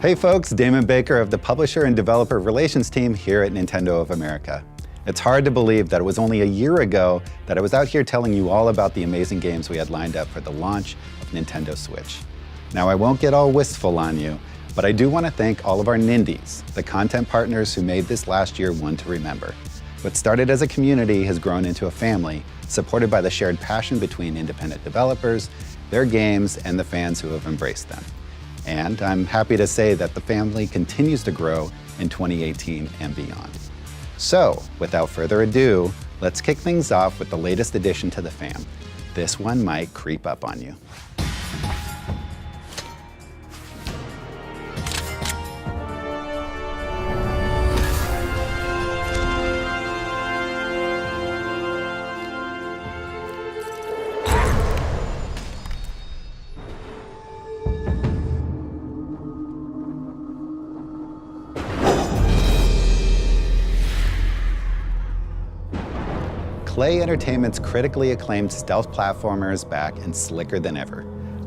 Hey folks, Damon Baker of the Publisher and Developer Relations team here at Nintendo of America. It's hard to believe that it was only a year ago that I was out here telling you all about the amazing games we had lined up for the launch of Nintendo Switch. Now I won't get all wistful on you, but I do want to thank all of our Nindies, the content partners who made this last year one to remember. What started as a community has grown into a family, supported by the shared passion between independent developers, their games, and the fans who have embraced them. And I'm happy to say that the family continues to grow in 2018 and beyond. So, without further ado, let's kick things off with the latest addition to the fam. This one might creep up on you. Play Entertainment's critically acclaimed stealth platformer is back and slicker than ever.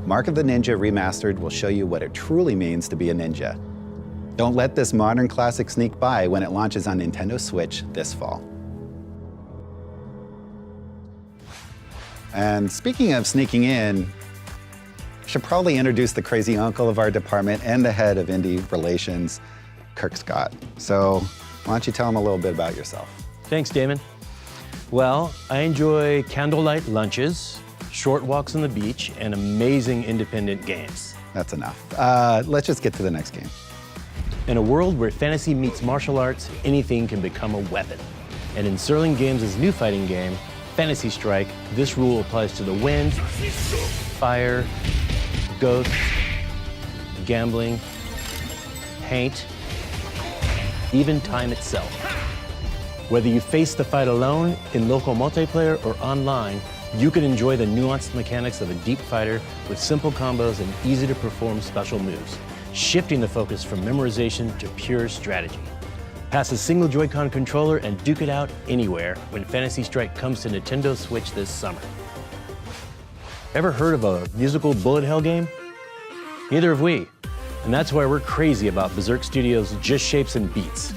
Mark of the Ninja Remastered will show you what it truly means to be a ninja. Don't let this modern classic sneak by when it launches on Nintendo Switch this fall. And speaking of sneaking in, I should probably introduce the crazy uncle of our department and the head of indie relations, Kirk Scott. So why don't you tell him a little bit about yourself? Thanks, Damon. Well, I enjoy candlelight lunches, short walks on the beach, and amazing independent games. That's enough. Let's just get to the next game. In a world where fantasy meets martial arts, anything can become a weapon. And in Sterling Games' new fighting game, Fantasy Strike, this rule applies to the wind, fire, ghosts, gambling, paint, even time itself. Whether you face the fight alone, in local multiplayer, or online, you can enjoy the nuanced mechanics of a deep fighter with simple combos and easy-to-perform special moves, shifting the focus from memorization to pure strategy. Pass a single Joy-Con controller and duke it out anywhere when Fantasy Strike comes to Nintendo Switch this summer. Ever heard of a musical bullet hell game? Neither have we, and that's why we're crazy about Berserk Studios' Just Shapes and Beats,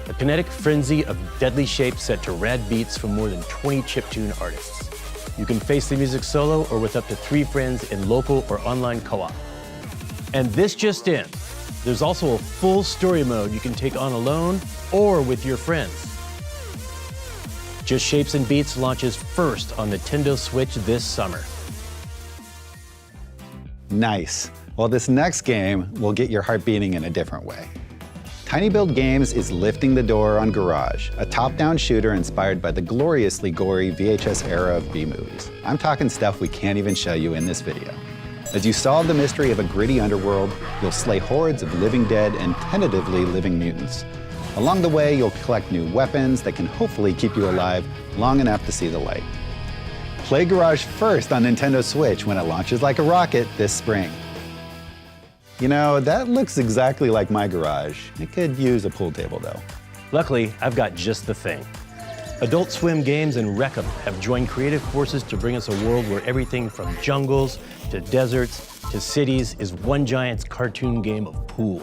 a kinetic frenzy of deadly shapes set to rad beats from more than 20 chiptune artists. You can face the music solo or with up to 3 friends in local or online co-op. And this just in, there's also a full story mode you can take on alone or with your friends. Just Shapes and Beats launches first on Nintendo Switch this summer. Nice. Well, this next game will get your heart beating in a different way. Tiny Build Games is lifting the door on Garage, a top-down shooter inspired by the gloriously gory VHS era of B-movies. I'm talking stuff we can't even show you in this video. As you solve the mystery of a gritty underworld, you'll slay hordes of living dead and tentatively living mutants. Along the way, you'll collect new weapons that can hopefully keep you alive long enough to see the light. Play Garage first on Nintendo Switch when it launches like a rocket this spring. You know, that looks exactly like my garage. It could use a pool table, though. Luckily, I've got just the thing. Adult Swim Games and Wreck 'em have joined creative forces to bring us a world where everything from jungles to deserts to cities is one giant cartoon game of pool.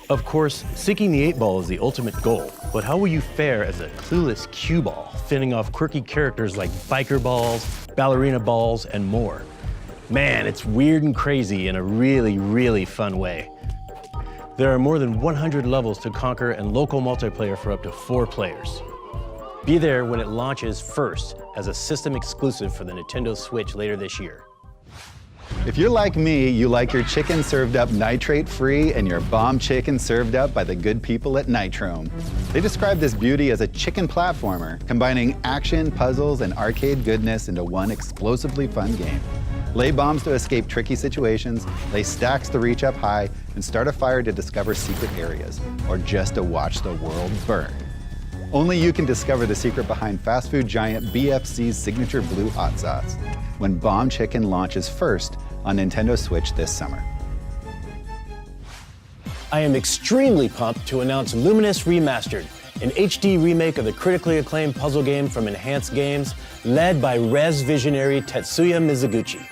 Of course, sinking the 8-ball is the ultimate goal, but how will you fare as a clueless cue ball, fending off quirky characters like biker balls, ballerina balls, and more? Man, it's weird and crazy in a really, really fun way. There are more than 100 levels to conquer and local multiplayer for up to 4 players. Be there when it launches first as a system exclusive for the Nintendo Switch later this year. If you're like me, you like your chicken served up nitrate-free and your bomb chicken served up by the good people at Nitrome. They describe this beauty as a chicken platformer, combining action, puzzles, and arcade goodness into one explosively fun game. Lay bombs to escape tricky situations, lay stacks to reach up high, and start a fire to discover secret areas, or just to watch the world burn. Only you can discover the secret behind fast food giant BFC's signature blue hot sauce when Bomb Chicken launches first on Nintendo Switch this summer. I am extremely pumped to announce LUMINES Remastered, an HD remake of the critically acclaimed puzzle game from Enhanced Games, led by Res visionary Tetsuya Mizuguchi.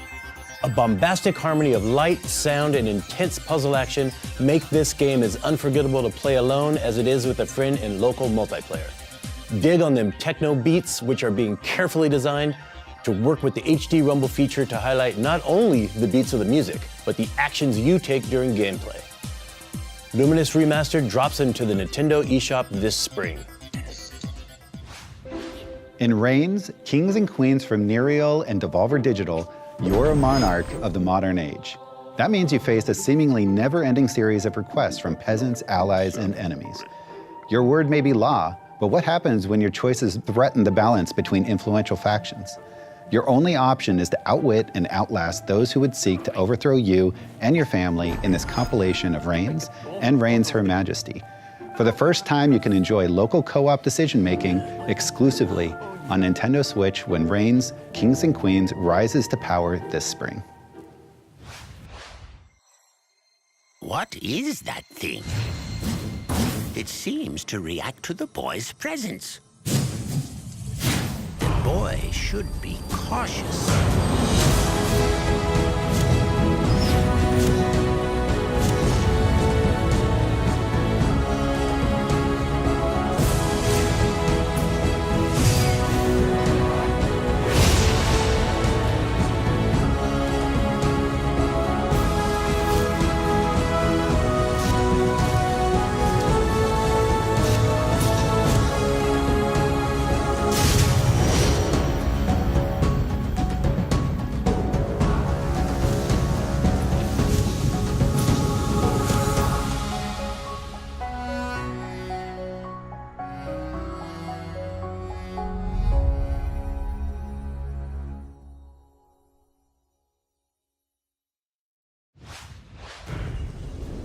A bombastic harmony of light, sound, and intense puzzle action make this game as unforgettable to play alone as it is with a friend in local multiplayer. Dig on them techno beats, which are being carefully designed to work with the HD Rumble feature to highlight not only the beats of the music, but the actions you take during gameplay. LUMINES Remastered drops into the Nintendo eShop this spring. In Reigns, Kings and Queens from Nereal and Devolver Digital, you're a monarch of the modern age. That means you face a seemingly never-ending series of requests from peasants, allies, and enemies. Your word may be law, but what happens when your choices threaten the balance between influential factions? Your only option is to outwit and outlast those who would seek to overthrow you and your family in this compilation of Reigns and Reigns Her Majesty. For the first time, you can enjoy local co-op decision-making exclusively on Nintendo Switch when Reigns, Kings and Queens rises to power this spring. What is that thing? It seems to react to the boy's presence. The boy should be cautious.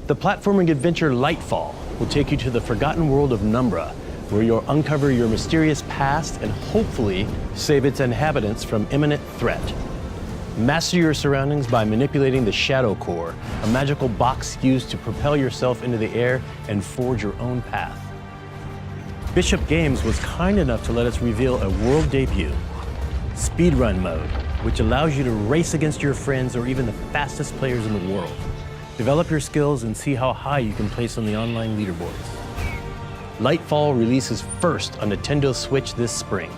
The platforming adventure Lightfall will take you to the forgotten world of Numbra, where you'll uncover your mysterious past and hopefully save its inhabitants from imminent threat. Master your surroundings by manipulating the Shadow Core, a magical box used to propel yourself into the air and forge your own path. Bishop Games was kind enough to let us reveal a world debut, Speedrun Mode, which allows you to race against your friends or even the fastest players in the world. Develop your skills and see how high you can place on the online leaderboards. Lightfall releases first on Nintendo Switch this spring.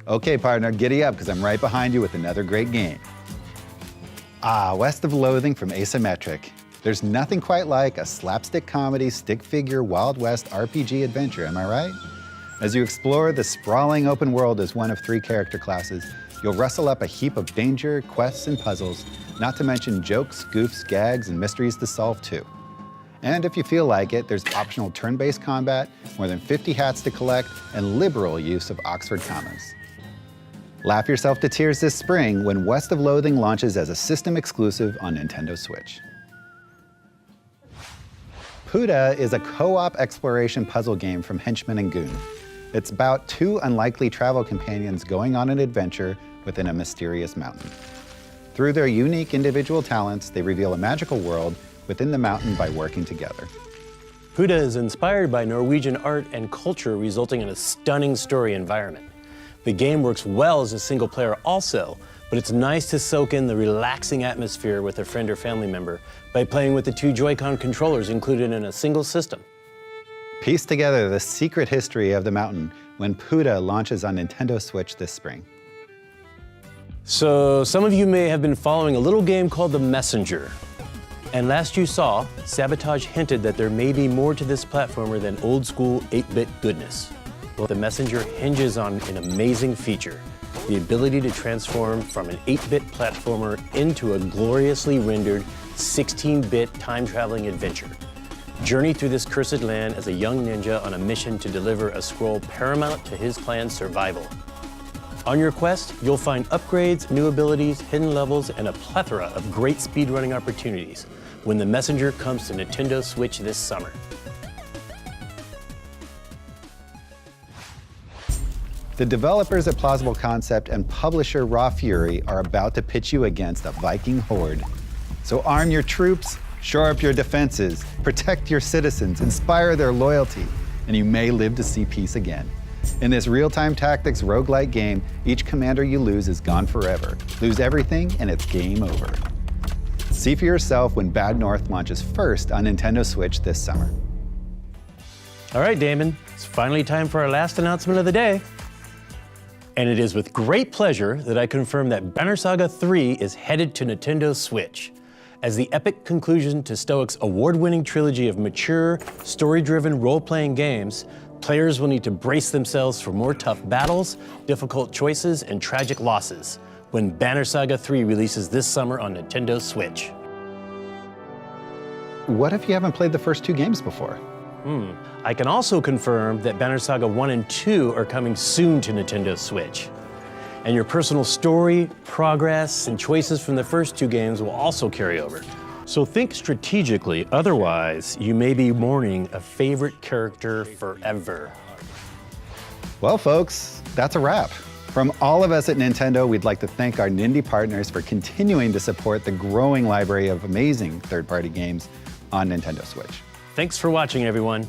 Okay, partner, giddy up, because I'm right behind you with another great game. West of Loathing from Asymmetric. There's nothing quite like a slapstick comedy, stick figure, Wild West RPG adventure, am I right? As you explore the sprawling open world as one of 3 character classes, you'll wrestle up a heap of danger, quests, and puzzles, not to mention jokes, goofs, gags, and mysteries to solve too. And if you feel like it, there's optional turn-based combat, more than 50 hats to collect, and liberal use of Oxford commas. Laugh yourself to tears this spring when West of Loathing launches as a system exclusive on Nintendo Switch. Pode is a co-op exploration puzzle game from Henchman and Goon. It's about 2 unlikely travel companions going on an adventure within a mysterious mountain. Through their unique individual talents, they reveal a magical world within the mountain by working together. Pode is inspired by Norwegian art and culture, resulting in a stunning story environment. The game works well as a single player also, but it's nice to soak in the relaxing atmosphere with a friend or family member by playing with the 2 Joy-Con controllers included in a single system. Piece together the secret history of the mountain when Pode launches on Nintendo Switch this spring. So some of you may have been following a little game called The Messenger. And last you saw, Sabotage hinted that there may be more to this platformer than old school 8-bit goodness. Well, The Messenger hinges on an amazing feature, the ability to transform from an 8-bit platformer into a gloriously rendered 16-bit time-traveling adventure. Journey through this cursed land as a young ninja on a mission to deliver a scroll paramount to his clan's survival. On your quest, you'll find upgrades, new abilities, hidden levels, and a plethora of great speedrunning opportunities when The Messenger comes to Nintendo Switch this summer. The developers at Plausible Concept and publisher Raw Fury are about to pitch you against a Viking horde. So arm your troops, shore up your defenses, protect your citizens, inspire their loyalty, and you may live to see peace again. In this real-time tactics roguelike game, each commander you lose is gone forever. Lose everything and it's game over. See for yourself when Bad North launches first on Nintendo Switch this summer. All right, Damon, it's finally time for our last announcement of the day. And it is with great pleasure that I confirm that Banner Saga 3 is headed to Nintendo Switch. As the epic conclusion to Stoic's award-winning trilogy of mature, story-driven role-playing games, players will need to brace themselves for more tough battles, difficult choices, and tragic losses when Banner Saga 3 releases this summer on Nintendo Switch. What if you haven't played the first 2 games before? I can also confirm that Banner Saga 1 and 2 are coming soon to Nintendo Switch. And your personal story, progress, and choices from the first 2 games will also carry over. So think strategically, otherwise you may be mourning a favorite character forever. Well, folks, that's a wrap. From all of us at Nintendo, we'd like to thank our Nindy partners for continuing to support the growing library of amazing third-party games on Nintendo Switch. Thanks for watching, everyone.